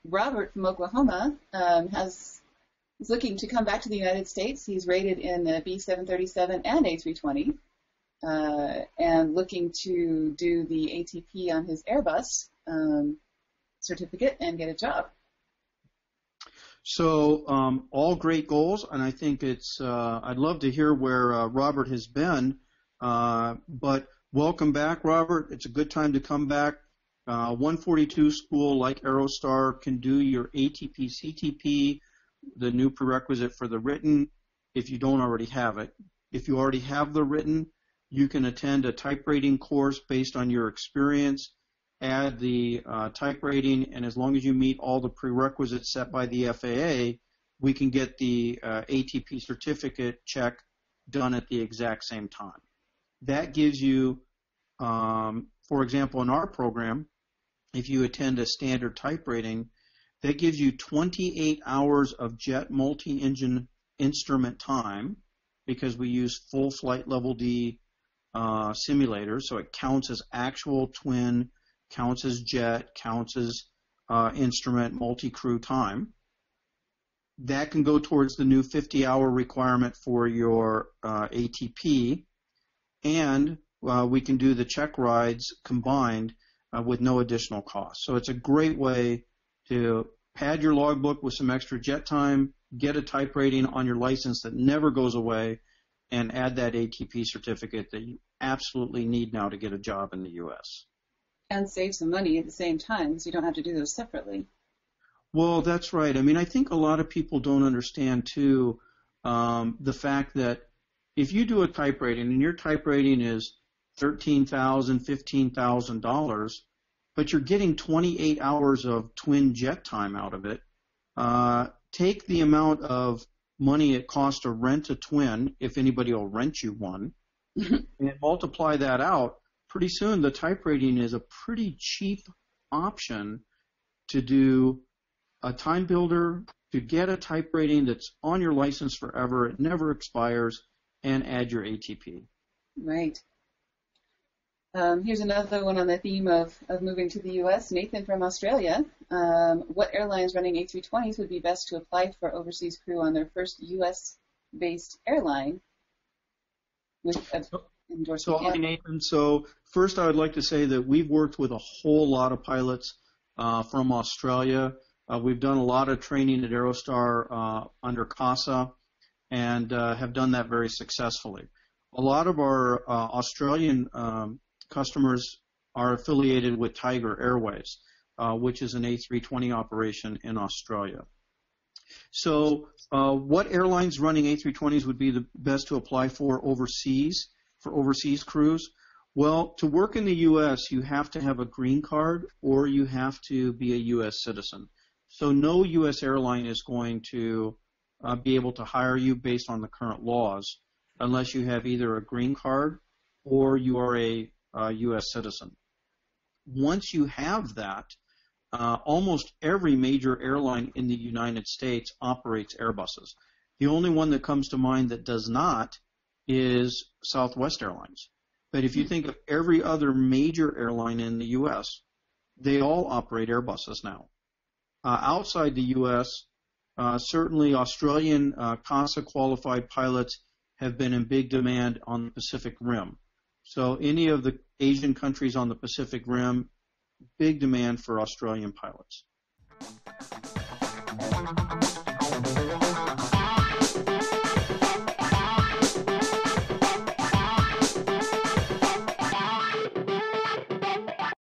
Robert from Oklahoma is looking to come back to the United States. He's rated in the B737 and A320, and looking to do the ATP on his Airbus certificate and get a job. So all great goals, and I think it's. I'd love to hear where Robert has been, but welcome back, Robert. It's a good time to come back. 142 school, like Aerostar, can do your ATP, CTP, the new prerequisite for the written, if you don't already have it. If you already have the written, you can attend a type rating course based on your experience, add the type rating, and as long as you meet all the prerequisites set by the FAA, we can get the ATP certificate check done at the exact same time. That gives you, for example, in our program, if you attend a standard type rating, that gives you 28 hours of jet multi-engine instrument time because we use full flight level D simulators, so it counts as actual twin, counts as jet, counts as instrument multi-crew time. That can go towards the new 50-hour requirement for your ATP, and we can do the check rides combined with no additional cost. So it's a great way to pad your logbook with some extra jet time, get a type rating on your license that never goes away, and add that ATP certificate that you absolutely need now to get a job in the U.S. And save some money at the same time, so you don't have to do those separately. Well, that's right. I mean, I think a lot of people don't understand, too, the fact that if you do a type rating and your type rating is $13,000, $15,000, but you're getting 28 hours of twin jet time out of it, take the amount of money it costs to rent a twin, if anybody will rent you one, and multiply that out. Pretty soon the type rating is a pretty cheap option to do a time builder, to get a type rating that's on your license forever, it never expires, and add your ATP. Right. Here's another one on the theme of moving to the U.S. Nathan from Australia. What airlines running A320s would be best to apply for overseas crew on their first U.S.-based airline with endorsement? So, hi, Nathan. So first I would like to say that we've worked with a whole lot of pilots from Australia. We've done a lot of training at Aerostar under CASA and have done that very successfully. A lot of our Australian customers are affiliated with Tiger Airways, which is an A320 operation in Australia. So what airlines running A320s would be the best to apply for overseas crews? Well, to work in the U.S., you have to have a green card or you have to be a U.S. citizen. So no U.S. airline is going to be able to hire you based on the current laws unless you have either a green card or you are a U.S. citizen. Once you have that, almost every major airline in the United States operates Airbuses. The only one that comes to mind that does not is Southwest Airlines. But if you think of every other major airline in the U.S., they all operate Airbuses now. Outside the U.S., certainly Australian CASA-qualified pilots have been in big demand on the Pacific Rim. So any of the Asian countries on the Pacific Rim, big demand for Australian pilots.